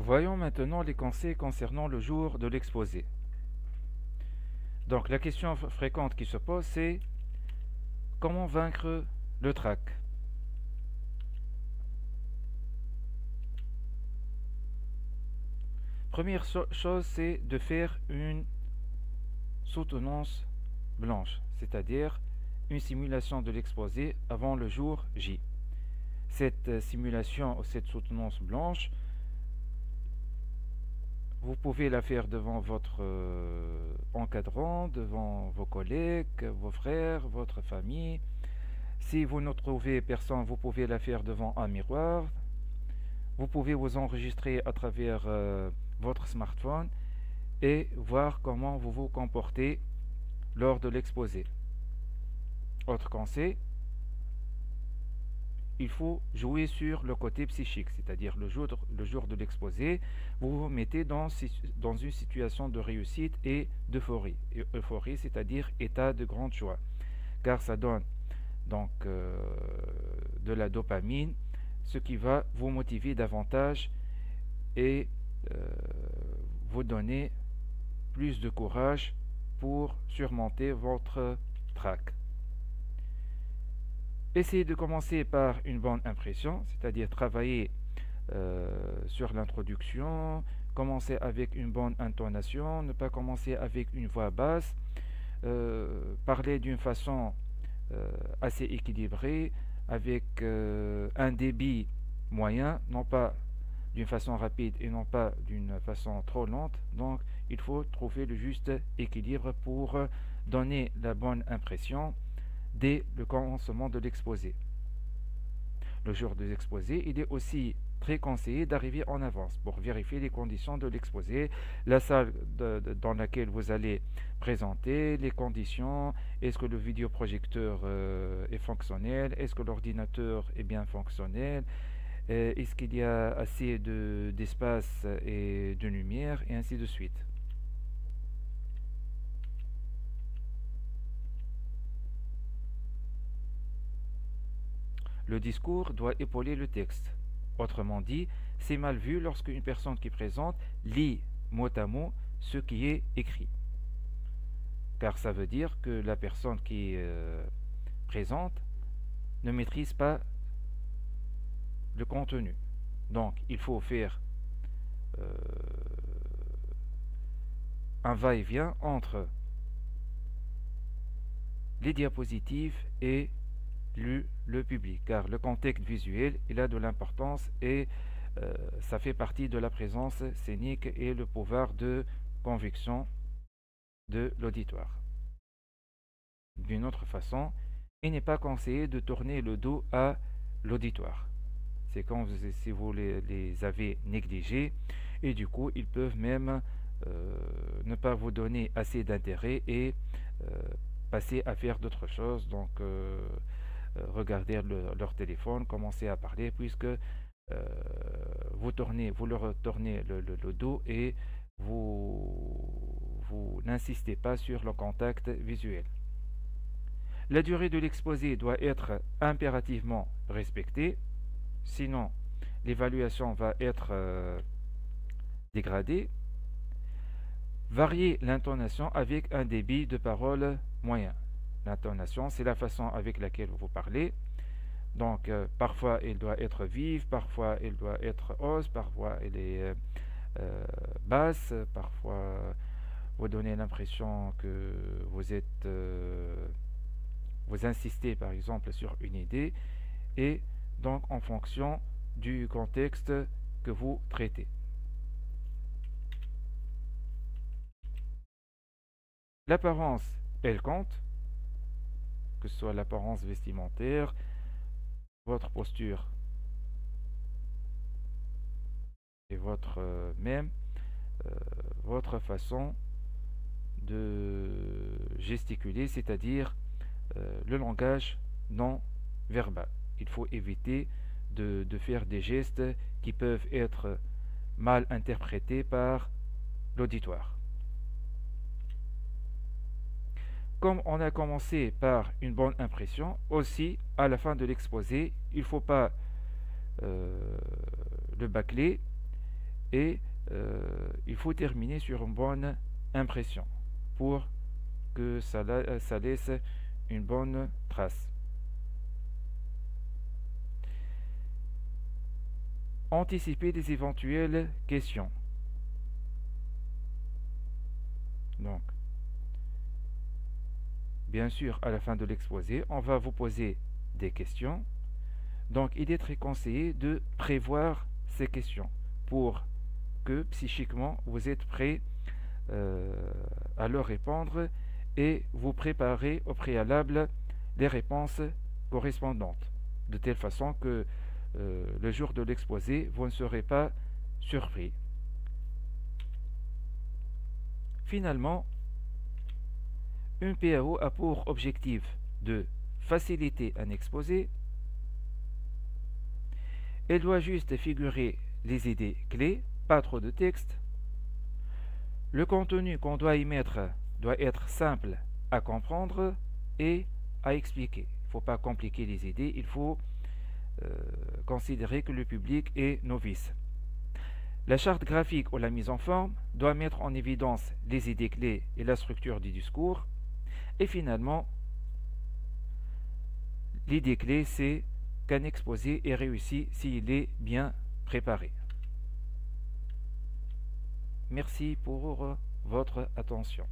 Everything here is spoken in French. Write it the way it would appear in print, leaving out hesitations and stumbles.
Voyons maintenant les conseils concernant le jour de l'exposé. Donc la question fréquente qui se pose, c'est comment vaincre le trac? Première chose, c'est de faire une soutenance blanche, c'est-à-dire une simulation de l'exposé avant le jour J. Cette simulation ou cette soutenance blanche, vous pouvez la faire devant votre encadrant, devant vos collègues, vos frères, votre famille. Si vous ne trouvez personne, vous pouvez la faire devant un miroir. Vous pouvez vous enregistrer à travers votre smartphone et voir comment vous vous comportez lors de l'exposé. Autre conseil, il faut jouer sur le côté psychique, c'est-à-dire le jour de l'exposé, vous vous mettez dans une situation de réussite et d'euphorie. Euphorie, c'est-à-dire état de grande joie, car ça donne donc de la dopamine, ce qui va vous motiver davantage et vous donner plus de courage pour surmonter votre trac. Essayez de commencer par une bonne impression, c'est-à-dire travailler sur l'introduction, commencer avec une bonne intonation, ne pas commencer avec une voix basse, parler d'une façon assez équilibrée, avec un débit moyen, non pas d'une façon rapide et non pas d'une façon trop lente. Donc il faut trouver le juste équilibre pour donner la bonne impression dès le commencement de l'exposé. Le jour de l'exposé, il est aussi très conseillé d'arriver en avance pour vérifier les conditions de l'exposé, la salle dans laquelle vous allez présenter, les conditions, est-ce que le vidéoprojecteur est fonctionnel, est-ce que l'ordinateur est bien fonctionnel, est-ce qu'il y a assez d'espace et de lumière, et ainsi de suite. Le discours doit épauler le texte. Autrement dit, c'est mal vu lorsque une personne qui présente lit mot à mot ce qui est écrit. Car ça veut dire que la personne qui présente ne maîtrise pas le contenu. Donc, il faut faire un va-et-vient entre les diapositives et le public, car le contexte visuel il a de l'importance et ça fait partie de la présence scénique et le pouvoir de conviction de l'auditoire. D'une autre façon, il n'est pas conseillé de tourner le dos à l'auditoire. C'est comme si vous les avez négligés et du coup ils peuvent même ne pas vous donner assez d'intérêt et passer à faire d'autres choses. Donc regarder leur téléphone, commencer à parler, puisque vous leur tournez le dos et vous n'insistez pas sur le contact visuel. La durée de l'exposé doit être impérativement respectée, sinon l'évaluation va être dégradée. Variez l'intonation avec un débit de parole moyen. L'intonation, c'est la façon avec laquelle vous parlez. Donc, parfois, elle doit être vive, parfois, elle doit être hausse, parfois, elle est basse, parfois, vous donnez l'impression que vous insistez, par exemple, sur une idée, et donc, en fonction du contexte que vous traitez. L'apparence, elle compte, que ce soit l'apparence vestimentaire, votre posture et votre façon de gesticuler, c'est-à-dire le langage non verbal. Il faut éviter de faire des gestes qui peuvent être mal interprétés par l'auditoire. Comme on a commencé par une bonne impression, aussi à la fin de l'exposé, il ne faut pas le bâcler et il faut terminer sur une bonne impression pour que ça laisse une bonne trace. Anticiper des éventuelles questions. Donc, bien sûr, à la fin de l'exposé, on va vous poser des questions. Donc, il est très conseillé de prévoir ces questions pour que psychiquement vous êtes prêt à leur répondre et vous préparez au préalable les réponses correspondantes, de telle façon que le jour de l'exposé, vous ne serez pas surpris. Finalement, une PAO a pour objectif de faciliter un exposé. Elle doit juste figurer les idées clés, pas trop de texte. Le contenu qu'on doit y mettre doit être simple à comprendre et à expliquer. Il ne faut pas compliquer les idées, il faut considérer que le public est novice. La charte graphique ou la mise en forme doit mettre en évidence les idées clés et la structure du discours. Et finalement, l'idée clé, c'est qu'un exposé est réussi s'il est bien préparé. Merci pour votre attention.